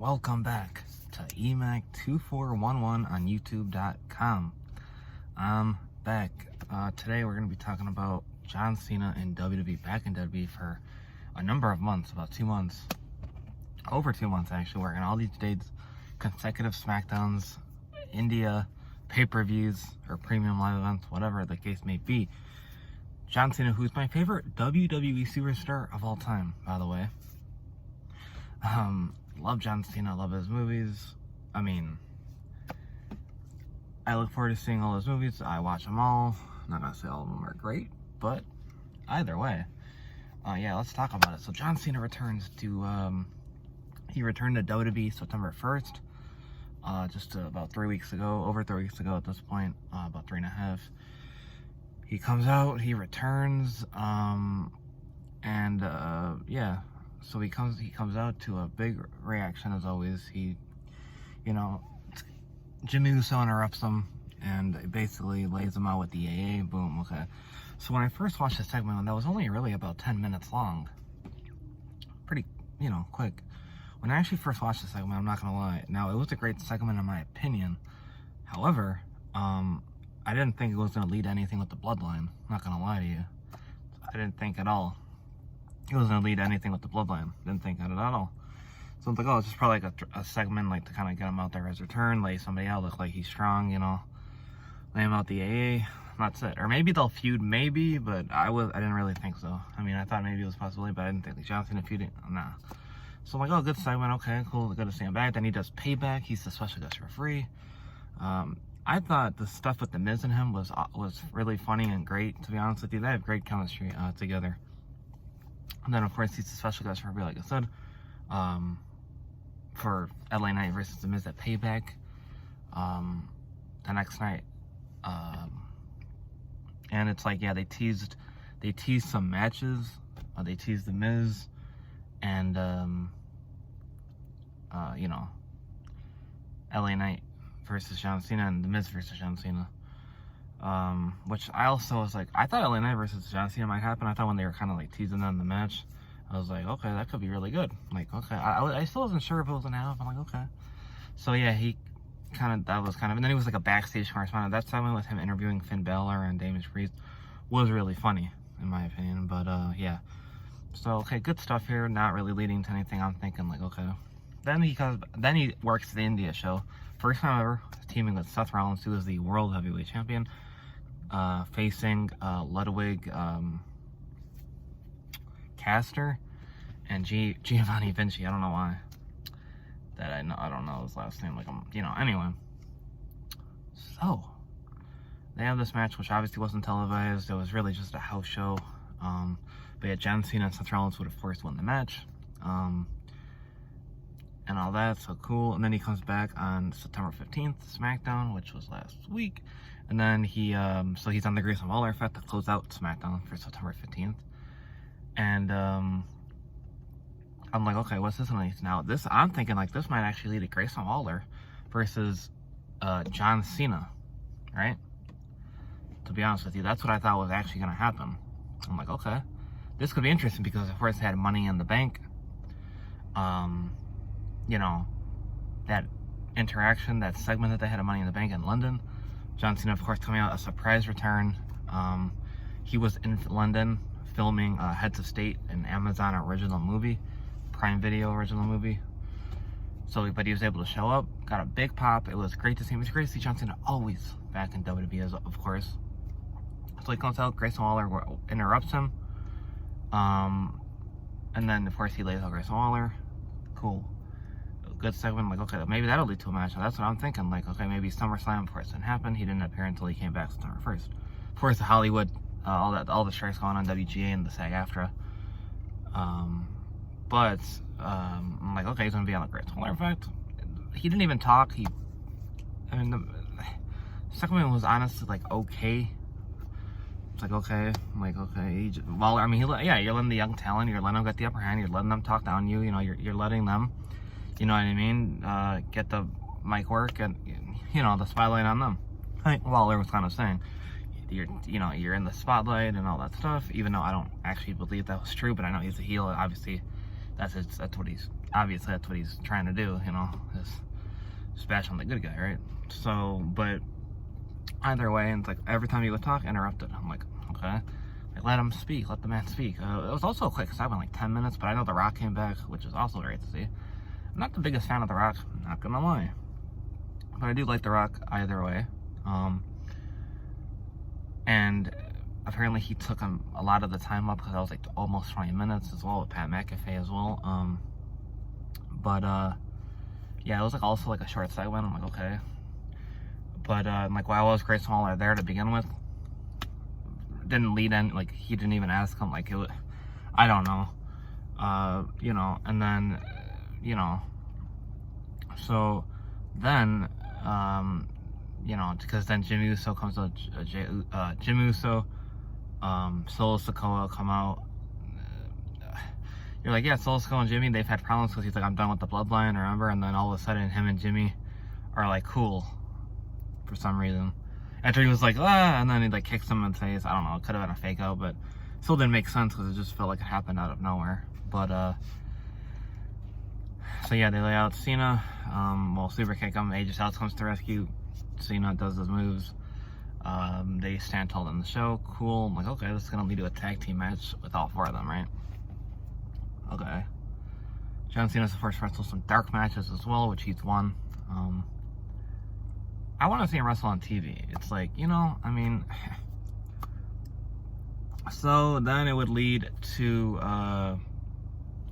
Welcome back to EMAC2411 on YouTube.com. I'm back. Today we're going to be talking about John Cena and WWE, back in WWE for a number of months, about 2 months, over 2 months actually, working all these dates, consecutive SmackDowns, India, pay-per-views, or premium live events, whatever the case may be. John Cena, who's my favorite WWE superstar of all time, by the way. Love John Cena, love his movies. I mean, I look forward to seeing all his movies. I watch them all. I'm not gonna say all of them are great, but either way. Yeah, let's talk about it. So John Cena returns to, he returned to WWE September 1st, just about 3 weeks ago, over 3 weeks ago at this point, about 3.5. He comes out, he returns, yeah. So he comes out to a big reaction as always. He, Jimmy Uso interrupts him and basically lays him out with the AA. Boom. Okay. So when I first watched the segment, that was only really about 10 minutes long. Pretty, quick. When I actually first watched the segment, I'm not gonna lie. Now, it was a great segment in my opinion. However, I didn't think it was gonna lead to anything with the bloodline. I'm not gonna lie to you. I didn't think at all it was going to lead to anything with the bloodline. Didn't think of it at all. So I'm like, oh, it's just probably like a segment, like to kind of get him out there as return, lay somebody out, look like he's strong, lay him out the AA. That's it. Or maybe they'll feud, maybe, but I didn't really think so. I mean, I thought maybe it was a possibility, but I didn't think the John Cena feuding. Nah. So I'm like, oh, good segment. Okay, cool. Good to see him back. Then he does Payback. He's the special guest referee. I thought the stuff with the Miz and him was really funny and great. To be honest with you, they have great chemistry together. And then, of course, he's the special guest referee, like I said, for LA Knight versus The Miz at Payback. The next night, and it's like, yeah, they teased some matches. They teased The Miz and LA Knight versus John Cena and The Miz versus John Cena. Which I also was like, I thought LA Knight versus John Cena might happen. I thought when they were kind of like teasing them in the match, I was like, okay, that could be really good. Like, okay, I still wasn't sure if it was gonna happen. I'm like, okay. So yeah, and then he was like a backstage correspondent. That segment with him interviewing Finn Balor and Damien Priest was really funny, in my opinion. But yeah. So okay, good stuff here. Not really leading to anything. I'm thinking like, okay. Then he works the India show. First time ever teaming with Seth Rollins, who is the World Heavyweight Champion, facing Ludwig Caster and Giovanni Vinci. I don't know why. I don't know his last name. Anyway. So they have this match, which obviously wasn't televised. It was really just a house show. But yeah, John Cena and Seth Rollins would of course won the match. And all that, so cool. And then he comes back on September 15th, SmackDown, which was last week. And then he's on the Grayson Waller effect to close out SmackDown for September 15th. And I'm like, okay, what's this one? Now I'm thinking like this might actually lead to Grayson Waller versus John Cena, right? To be honest with you, that's what I thought was actually gonna happen. I'm like, okay, this could be interesting because of course they had Money in the Bank. That interaction, that segment that they had of Money in the Bank in London. John Cena, of course, coming out, a surprise return. He was in London filming Heads of State, an Amazon original movie, Prime Video original movie. But he was able to show up, got a big pop. It was great to see him. It's great to see John Cena always back in WWE, of course. So he comes out, Grayson Waller interrupts him. And then, of course, he lays out Grayson Waller. Cool. Good segment. Like, okay, maybe that'll lead to a match. That's what I'm thinking. Like, okay, maybe SummerSlam, of course, didn't happen. He didn't appear until he came back September 1st. Of course, the Hollywood, all the strikes going on, WGA and the SAG-AFTRA. But I'm like, okay, he's gonna be on the Great Waller effect. He didn't even talk. The segment was honestly like okay. It's like, okay, I'm like, okay. Waller, you're letting the young talent, you're letting them get the upper hand, you're letting them talk down you. You're letting them. You know what I mean? Get the mic work and, the spotlight on them. I think Waller was kind of saying, you're in the spotlight and all that stuff, even though I don't actually believe that was true, but I know he's a heel. Obviously, That's what he's obviously that's what he's trying to do, you know, is bash on the good guy, right? So, but either way, and it's like every time he would talk, interrupted. I'm like, okay, like, let him speak, let the man speak. It was also a quick segment, like 10 minutes, but I know The Rock came back, which is also great to see. I'm not the biggest fan of The Rock, not gonna lie, but I do like The Rock either way. And apparently he took him a lot of the time up because I was like almost 20 minutes as well with Pat McAfee as well. Yeah, it was like also like a short segment. I'm like, okay, but like why was Grace Waller there to begin with? Didn't lead in, like he didn't even ask him, like it was, I don't know, you know. And then you know, so then you know, because then Jimmy Uso comes out, Jimmy Uso, Solo Sikoa come out. You're like, yeah, Solo Sikoa and Jimmy, they've had problems because he's like, I'm done with the bloodline, remember? And then all of a sudden, him and Jimmy are like cool for some reason. After he was like, and then he like kicks him in the face. I don't know, it could have been a fake out, but still didn't make sense because it just felt like it happened out of nowhere. But so yeah, they lay out Cena, well, super kick him, AJ Styles comes to rescue. Cena does his moves. They stand tall in the show. Cool. I'm like, okay, this is gonna lead to a tag team match with all four of them, right? Okay. John Cena's the first wrestle some dark matches as well, which he's won. I want to see him wrestle on TV. It's like, you know, I mean, so then it would lead to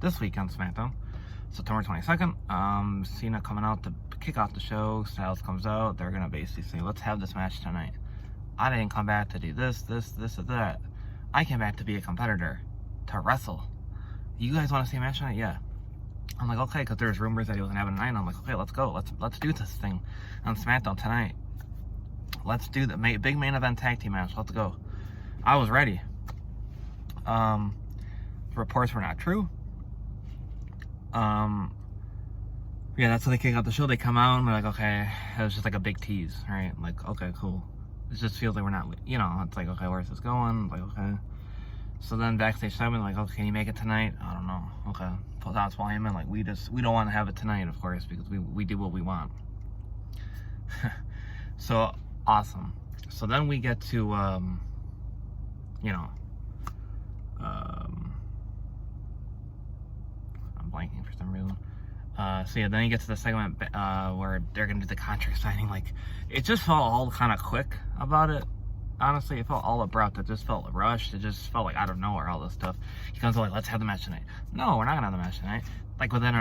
this week on SmackDown, September 22nd. Cena coming out to kick off the show. Styles comes out. They're gonna basically say, let's have this match tonight. I didn't come back to do this, or that. I came back to be a competitor, to wrestle. You guys want to see a match tonight? Yeah. I'm like, okay, because there's rumors that he was gonna have a night. I'm like, okay, let's go. Let's do this thing on SmackDown tonight. Let's do the big main event tag team match. Let's go. I was ready. The reports were not true. Yeah, that's how they kick out the show. They come out and they're like, okay, it was just like a big tease, right? Like, okay, cool. It just feels like we're not, you know, it's like, okay, where's this going? Like, okay. So then backstage segment, like, okay, can you make it tonight? I don't know. Okay. That's why I'm in, like, we don't want to have it tonight, of course, because we do what we want. So, awesome. So then we get to, you know, I'm blanking for some reason. So yeah, then you get to the segment where they're gonna do the contract signing. Like, it just felt all kind of quick about it. Honestly, it felt all abrupt. It just felt rushed. It just felt like out of nowhere, all this stuff. He comes like, let's have the match tonight. No, we're not gonna have the match tonight. Like within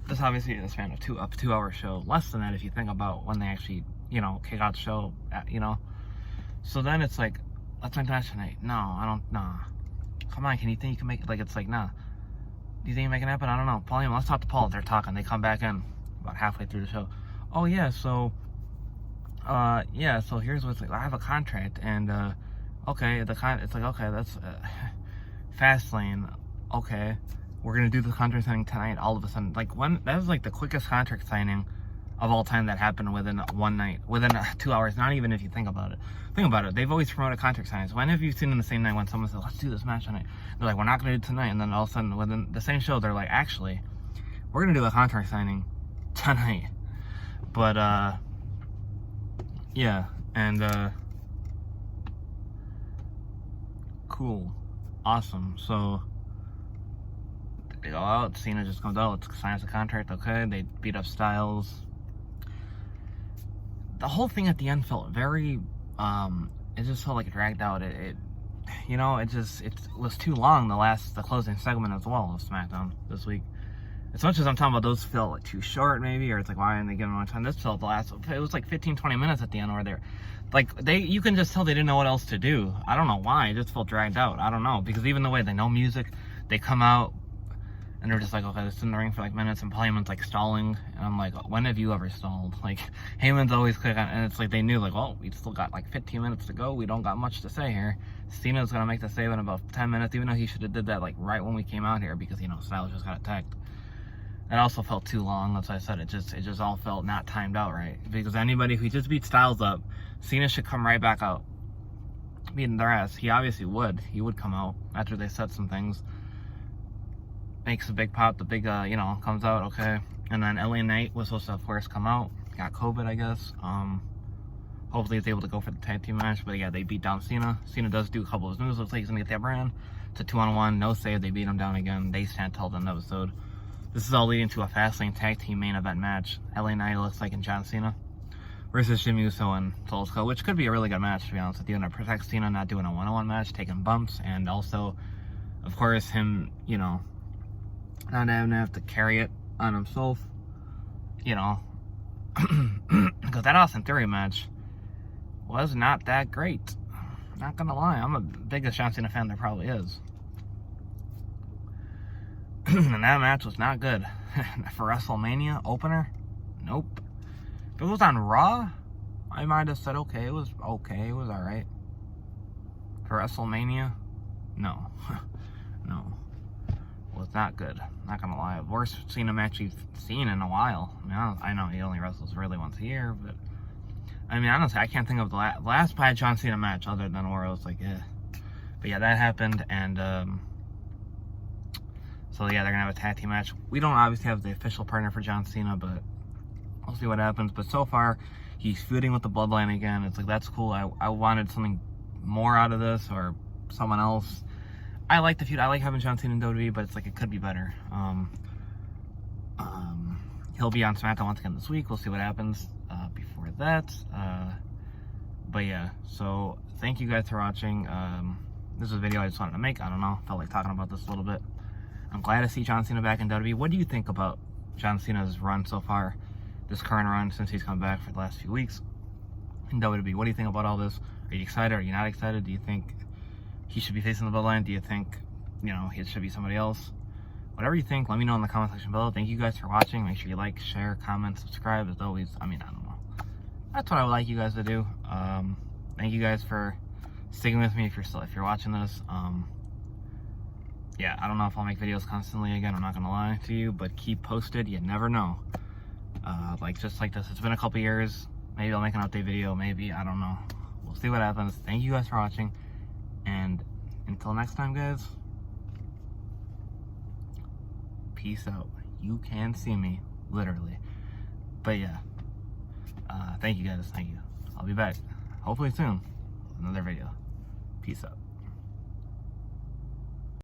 this obviously is a span of a 2-hour show. Less than that if you think about when they actually, you know, kick out the show, you know. So then it's like, let's make the match tonight. No, I don't. Nah. Come on, can you think you can make it? Like, it's like, nah. Do you think you make it happen? I don't know. Paul, let's talk to Paul. They're talking. They come back in about halfway through the show. Oh yeah, so so here's what's like. I have a contract, and okay, it's like, okay, that's Fastlane. Okay, we're gonna do the contract signing tonight. All of a sudden, like, when that was like the quickest contract signing of all time that happened within one night, within 2 hours. Not even if you think about it. Think about it. They've always promoted contract signings. When have you seen in the same night when someone says, let's do this match tonight? They're like, we're not going to do it tonight. And then all of a sudden, within the same show, they're like, actually, we're going to do a contract signing tonight. But, yeah. And, cool. Awesome. So, they go out. Cena just comes out. Let's sign the contract. Okay. They beat up Styles. The whole thing at the end felt very, it just felt like it dragged out. It you know, it was too long, the closing segment as well of SmackDown this week. As much as I'm talking about those felt like too short maybe, or it's like, why didn't they give them more time? This felt it was like 15-20 minutes at the end where they're like, you can just tell they didn't know what else to do. I don't know why, it just felt dragged out. I don't know, because even the way they know music, they come out and they're just like, okay, they're in the ring for like minutes, and Paul Heyman's like stalling, and I'm like, when have you ever stalled? Like, Heyman's always quick on, and it's like they knew, like, well, we still got like 15 minutes to go, we don't got much to say here. Cena's gonna make the save in about 10 minutes, even though he should have did that like right when we came out here, because, you know, Styles just got attacked. It also felt too long. That's why I said it just all felt not timed out right, because anybody who just beat Styles up, Cena should come right back out beating their ass. He obviously would. He would come out after they said some things. makes a big pop, the big, you know, comes out, okay. And then LA Knight was supposed to, of course, come out. Got COVID, I guess. Hopefully he's able to go for the tag team match. But yeah, they beat down Cena. Cena does do a couple of moves. Looks like he's going to get that brand. It's a 2-on-1. No save. They beat him down again. They stand tall in the episode. This is all leading to a Fastlane tag team main event match. LA Knight looks like, and John Cena versus Jimmy Uso and Solo Sikoa, which could be a really good match, to be honest with you. And to protect Cena, not doing a one-on-one match, taking bumps, and also, of course, him, you know, not having to have to carry it on himself, you know, because that Austin Theory match was not that great. Not gonna lie, I'm the biggest John Cena fan there probably is. And that match was not good. For WrestleMania opener, nope. If it was on Raw, I might have said okay, it was alright. For WrestleMania, no. No. Was not good. Not gonna lie. Worst Cena match you've seen in a while. I mean, I know he only wrestles really once a year, but I mean, honestly, I can't think of the last bad John Cena match other than where it was like, eh. But yeah, that happened, and so yeah, they're gonna have a tag team match. We don't obviously have the official partner for John Cena, but we'll see what happens. But so far, he's feuding with the Bloodline again. It's like, that's cool. I wanted something more out of this, or someone else. I like the feud. I like having John Cena in WWE, but it's like, it could be better. He'll be on SmackDown once again this week. We'll see what happens before that. But yeah, so thank you guys for watching. This is a video I just wanted to make. I don't know. Felt like talking about this a little bit. I'm glad to see John Cena back in WWE. What do you think about John Cena's run so far? This current run since he's come back for the last few weeks in WWE. What do you think about all this? Are you excited? Are you not excited? Do you think he should be facing the Bloodline? Do you think, you know, it should be somebody else? Whatever you think, let me know in the comment section below. Thank you guys for watching. Make sure you like, share, comment, subscribe. As always, I mean, I don't know. That's what I would like you guys to do. Thank you guys for sticking with me if you're watching this. Yeah, I don't know if I'll make videos constantly again. I'm not gonna lie to you, but keep posted. You never know. Like just like this, it's been a couple years. Maybe I'll make an update video. Maybe, I don't know. We'll see what happens. Thank you guys for watching, and until next time, guys. Peace out. You can see me, literally. But yeah, thank you guys. Thank you. I'll be back hopefully soon with another video. Peace out.